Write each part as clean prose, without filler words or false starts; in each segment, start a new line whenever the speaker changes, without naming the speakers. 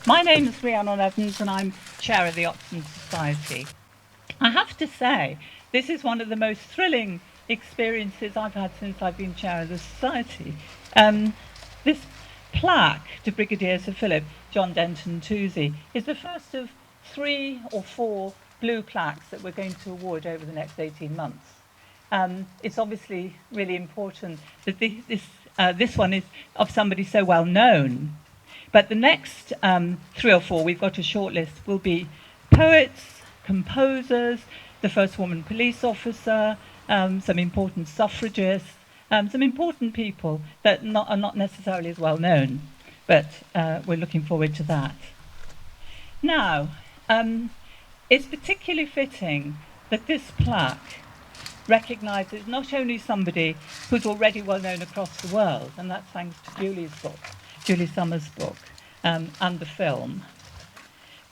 My name is Rhiannon Evans and I'm chair of the Oxton Society. I have to say, this is one of the most thrilling experiences I've had since I've been chair of the Society. This plaque to Brigadier Sir Philip John Denton Toosey is the first of 3 or 4 blue plaques that we're going to award over the next 18 months. It's obviously really important that this one is of somebody so well known. But the next 3 or 4, we've got a short list, will be poets, composers, the first woman police officer, some important suffragists, some important people that are not necessarily as well known, but we're looking forward to that. Now, it's particularly fitting that this plaque recognises not only somebody who's already well known across the world, and that's thanks to Julie Summers' book, and the film,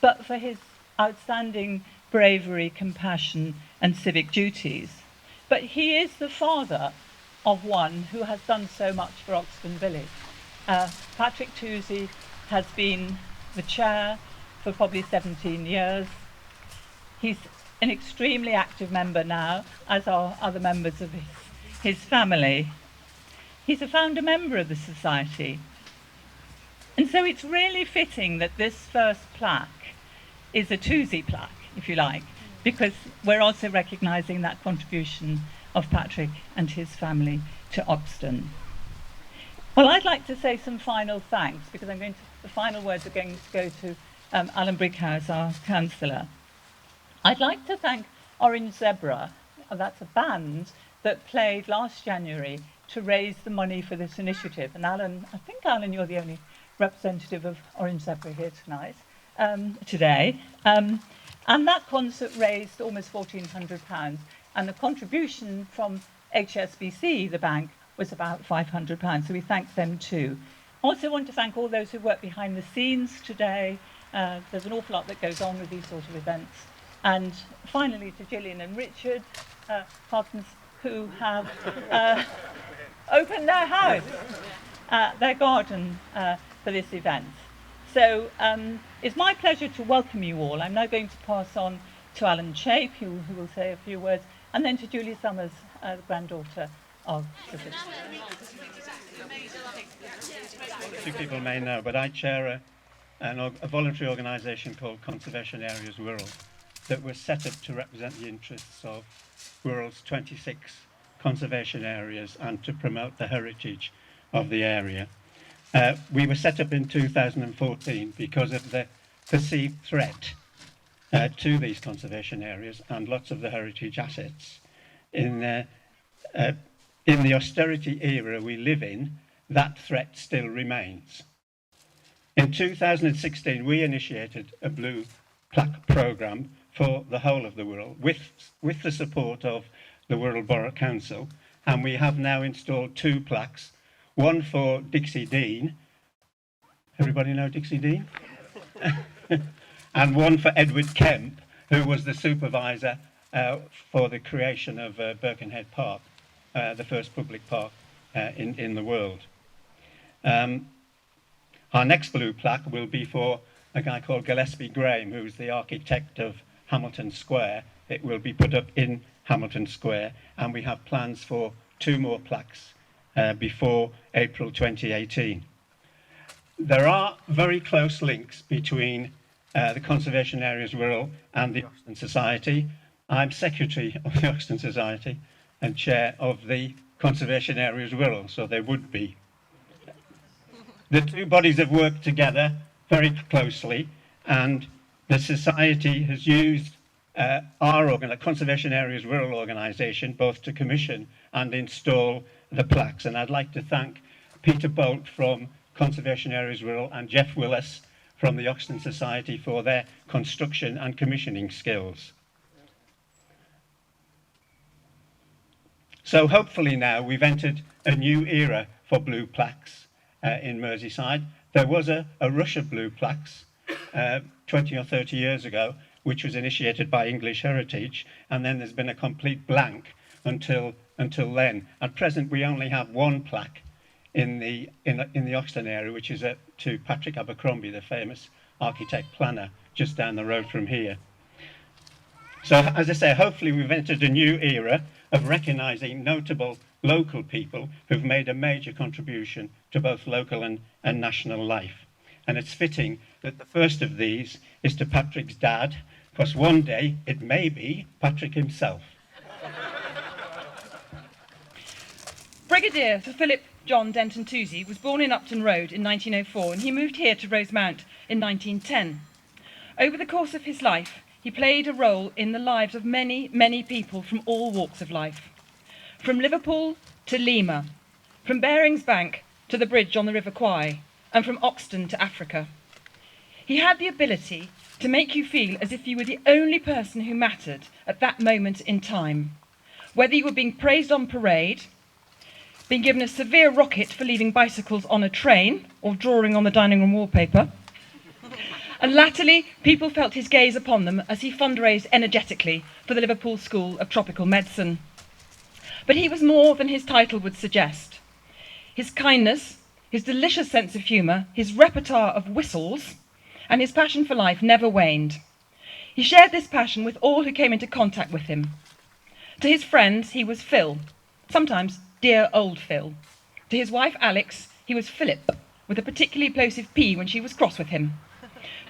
but for his outstanding bravery, compassion, and civic duties. But he is the father of one who has done so much for Oxton Village. Patrick Toosey has been the chair for probably 17 years. He's an extremely active member now, as are other members of his family. He's a founder member of the Society. And so it's really fitting that this first plaque is a Toosey plaque, if you like, because we're also recognising that contribution of Patrick and his family to Oxton. Well, I'd like to say some final thanks, because the final words are going to go to Alan Brighouse, our councillor. I'd like to thank Orange Zebra, that's a band that played last January to raise the money for this initiative. And Alan, I think, Alan, you're the only representative of Orange Zebra here today. And that concert raised almost £1,400, and the contribution from HSBC, the bank, was about £500, so we thank them too. I also want to thank all those who work behind the scenes today. There's an awful lot that goes on with these sort of events. And finally to Gillian and Richard Hopkins, who have opened their house, their garden, for this event. So it's my pleasure to welcome you all. I'm now going to pass on to Alan Chape, who will say a few words, and then to Julie Summers, the granddaughter of the city.
Few people may know, but I chair a voluntary organisation called Conservation Areas Wirral that was set up to represent the interests of Wirral's 26 conservation areas and to promote the heritage of the area. We were set up in 2014 because of the perceived threat to these conservation areas and lots of the heritage assets. In the austerity era we live in, that threat still remains. In 2016, we initiated a blue plaque programme for the whole of the Wirral with the support of the Wirral Borough Council, and we have now installed 2 plaques, one for Dixie Dean. Everybody know Dixie Dean? And one for Edward Kemp, who was the supervisor for the creation of Birkenhead Park, the first public park in the world. Our next blue plaque will be for a guy called Gillespie Graham, who's the architect of Hamilton Square. It will be put up in Hamilton Square, and we have plans for 2 more plaques before April 2018. There are very close links between the Conservation Areas Wirral and the Oxton Society. I'm secretary of the Oxton Society and chair of the Conservation Areas Wirral, so there would be. The 2 bodies have worked together very closely, and the Society has used our Conservation Areas Wirral organisation both to commission and install the plaques. And I'd like to thank Peter Bolt from Conservation Areas Wirral and Jeff Willis from the Oxton Society for their construction and commissioning skills. So hopefully now we've entered a new era for blue plaques in Merseyside. There was a rush of blue plaques 20 or 30 years ago, which was initiated by English Heritage, and then there's been a complete blank until then. At present, we only have 1 plaque in the Oxton area, which is to Patrick Abercrombie, the famous architect planner just down the road from here. So, as I say, hopefully we've entered a new era of recognising notable local people who've made a major contribution to both local and national life. And it's fitting that the first of these is to Patrick's dad, because one day it may be Patrick himself.
Brigadier Sir Philip John Denton Toosey was born in Upton Road in 1904, and he moved here to Rosemount in 1910. Over the course of his life, he played a role in the lives of many, many people from all walks of life. From Liverpool to Lima, from Baring's Bank to the bridge on the River Kwai, and from Oxton to Africa. He had the ability to make you feel as if you were the only person who mattered at that moment in time, whether you were being praised on parade, being given a severe rocket for leaving bicycles on a train or drawing on the dining room wallpaper. And latterly, people felt his gaze upon them as he fundraised energetically for the Liverpool School of Tropical Medicine. But he was more than his title would suggest. His kindness, his delicious sense of humour, his repertoire of whistles, and his passion for life never waned. He shared this passion with all who came into contact with him. To his friends, he was Phil, sometimes dear old Phil. To his wife, Alex, he was Philip, with a particularly plosive P when she was cross with him.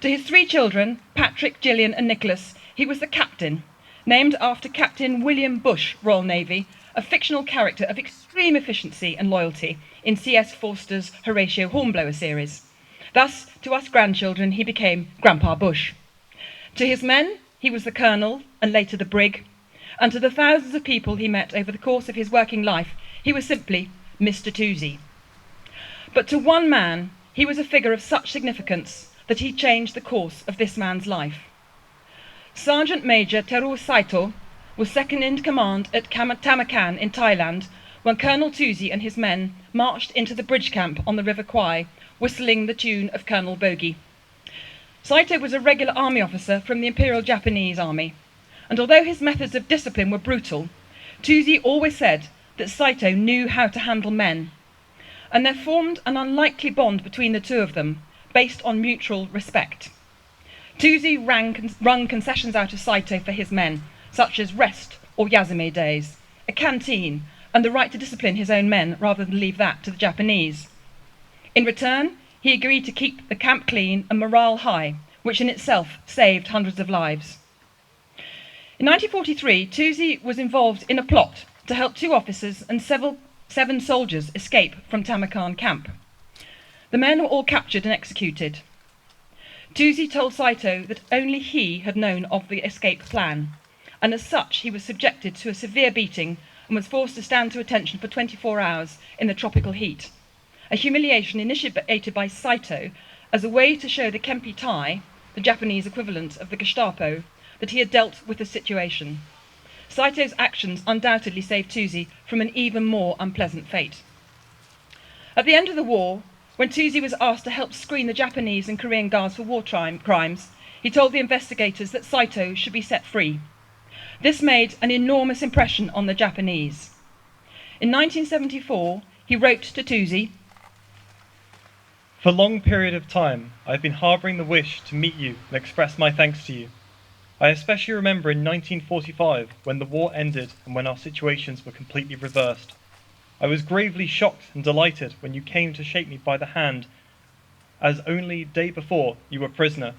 To his 3 children, Patrick, Gillian and Nicholas, he was the captain, named after Captain William Bush, Royal Navy, a fictional character of extreme efficiency and loyalty in C.S. Forster's Horatio Hornblower series. Thus, to us grandchildren, he became Grandpa Bush. To his men, he was the colonel and later the brig, and to the thousands of people he met over the course of his working life, he was simply Mr. Toosey. But to one man, he was a figure of such significance that he changed the course of this man's life. Sergeant Major Teru Saito was second in command at Tamakan in Thailand when Colonel Toosey and his men marched into the bridge camp on the River Kwai, whistling the tune of Colonel Bogey. Saito was a regular army officer from the Imperial Japanese Army, and although his methods of discipline were brutal, Toosey always said that Saito knew how to handle men, and there formed an unlikely bond between the two of them, based on mutual respect. Toosey wrung concessions out of Saito for his men, such as rest or Yazime days, a canteen, and the right to discipline his own men rather than leave that to the Japanese. In return, he agreed to keep the camp clean and morale high, which in itself saved hundreds of lives. In 1943, Toosey was involved in a plot to help 2 officers and 7 soldiers escape from Tamakan camp. The men were all captured and executed. Toosey told Saito that only he had known of the escape plan, and as such he was subjected to a severe beating and was forced to stand to attention for 24 hours in the tropical heat, a humiliation initiated by Saito as a way to show the Kempi Tai, the Japanese equivalent of the Gestapo, that he had dealt with the situation. Saito's actions undoubtedly saved Toosey from an even more unpleasant fate. At the end of the war, when Toosey was asked to help screen the Japanese and Korean guards for war crimes, he told the investigators that Saito should be set free. This made an enormous impression on the Japanese. In 1974, he wrote to Toosey,
"For a long period of time, I have been harbouring the wish to meet you and express my thanks to you. I especially remember in 1945, when the war ended and when our situations were completely reversed. I was gravely shocked and delighted when you came to shake me by the hand, as only day before you were prisoner.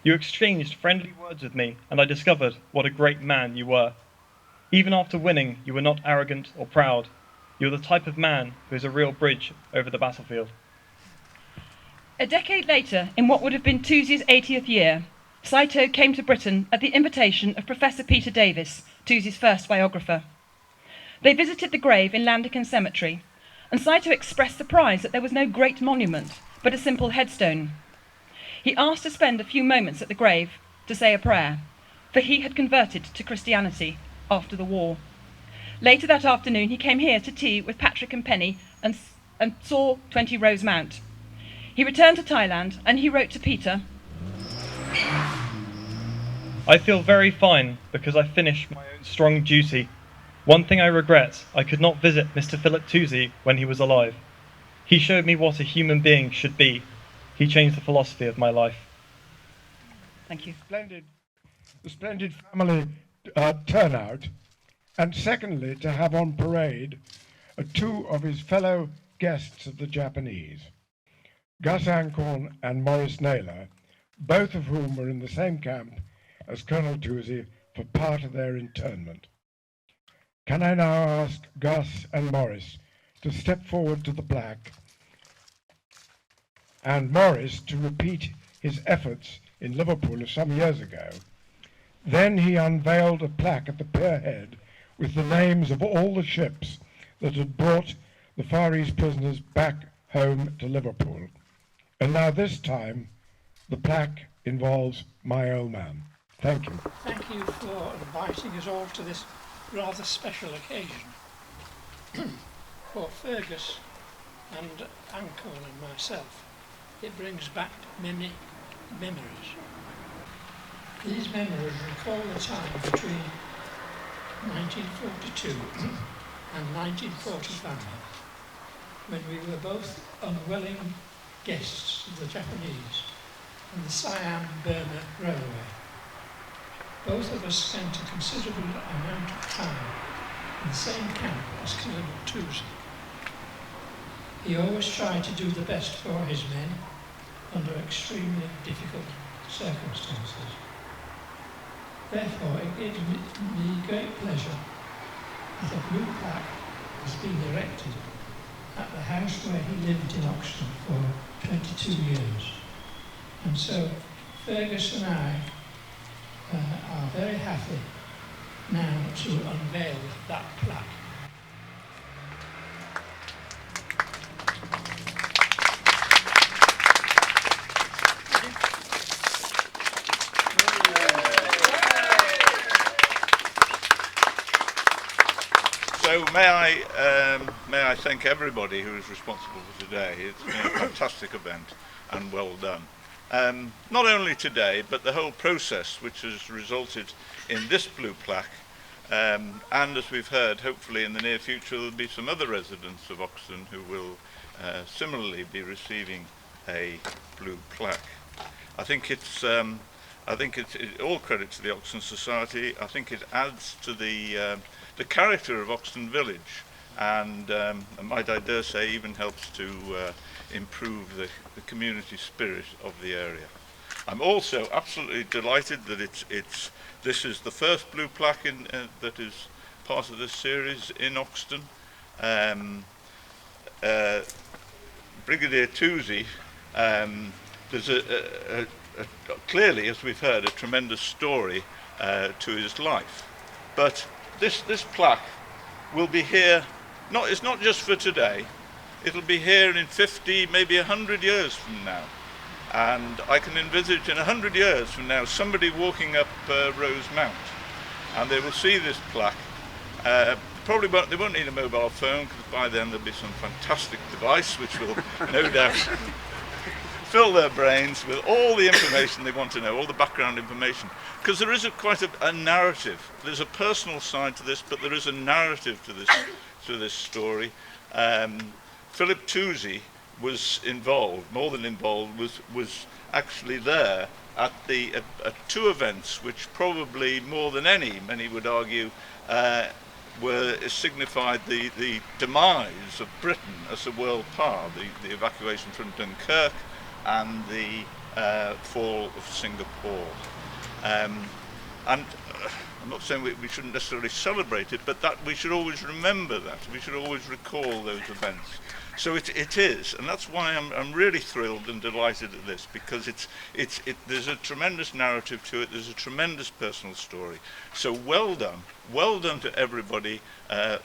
You exchanged friendly words with me, and I discovered what a great man you were. Even after winning, you were not arrogant or proud. You were the type of man who is a real bridge over the battlefield."
A decade later, in what would have been Toosey's 80th year, Saito came to Britain at the invitation of Professor Peter Davis, Toosey's first biographer. They visited the grave in Landican Cemetery, and Saito expressed surprise that there was no great monument, but a simple headstone. He asked to spend a few moments at the grave to say a prayer, for he had converted to Christianity after the war. Later that afternoon, he came here to tea with Patrick and Penny and saw 20 Rosemount. He returned to Thailand, and he wrote to Peter,
"I feel very fine because I finished my own strong duty. One thing I regret, I could not visit Mr. Philip Toosey when he was alive. He showed me what a human being should be. He changed the philosophy of my life."
Thank you.
Splendid family turnout, and secondly, to have on parade two of his fellow guests of the Japanese, Gus Ancorn and Maurice Naylor, both of whom were in the same camp as Colonel Toosey for part of their internment. Can I now ask Gus and Maurice to step forward to the plaque, and Maurice to repeat his efforts in Liverpool some years ago. Then he unveiled a plaque at the pier head with the names of all the ships that had brought the Far East prisoners back home to Liverpool. And now this time, the plaque involves my old man. Thank you.
Thank you for inviting us all to this rather special occasion. For Fergus and Ancorn and myself, it brings back many memories. These memories recall the time between 1942 and 1945, when we were both unwilling guests of the Japanese on the Siam-Burma Railway. Both of us spent a considerable amount of time in the same camp as Colonel Toosey. He always tried to do the best for his men under extremely difficult circumstances. Therefore, it gives me great pleasure that a blue plaque has been erected at the house where he lived in Oxton for 22 years. And so Fergus and I are very happy now to unveil that plaque.
So may I thank everybody who is responsible for today. It's been a fantastic event and well done. Not only today, but the whole process which has resulted in this blue plaque, and as we've heard, hopefully in the near future there'll be some other residents of Oxton who will similarly be receiving a blue plaque. I think it's all credit to the Oxton Society. I think it adds to the character of Oxton Village, and might I dare say even helps to improve the community spirit of the area. I'm also absolutely delighted that this is the first blue plaque that is part of this series in Oxton. Brigadier Toosey, there's clearly, as we've heard, a tremendous story to his life, but this plaque will be here, it's not just for today, it'll be here in 50, maybe 100 years from now. And I can envisage in 100 years from now somebody walking up Rosemount and they will see this plaque. They won't need a mobile phone, because by then there'll be some fantastic device which will no doubt fill their brains with all the information they want to know, all the background information. Because there is quite a narrative. There's a personal side to this, but there is a narrative to this story. Philip Toosey was involved, more than involved, was actually there at two events which probably more than many would argue, signified the demise of Britain as a world power, the evacuation from Dunkirk and the fall of Singapore. And I'm not saying we shouldn't necessarily celebrate it, but that we should always remember that. We should always recall those events. So it is, and that's why I'm really thrilled and delighted at this, because there's a tremendous narrative to it. There's a tremendous personal story. So well done to everybody.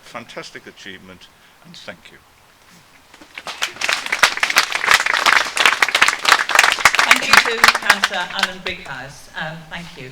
Fantastic achievement, and thank you.
Thank you to Councillor Alan Brighouse. Thank you.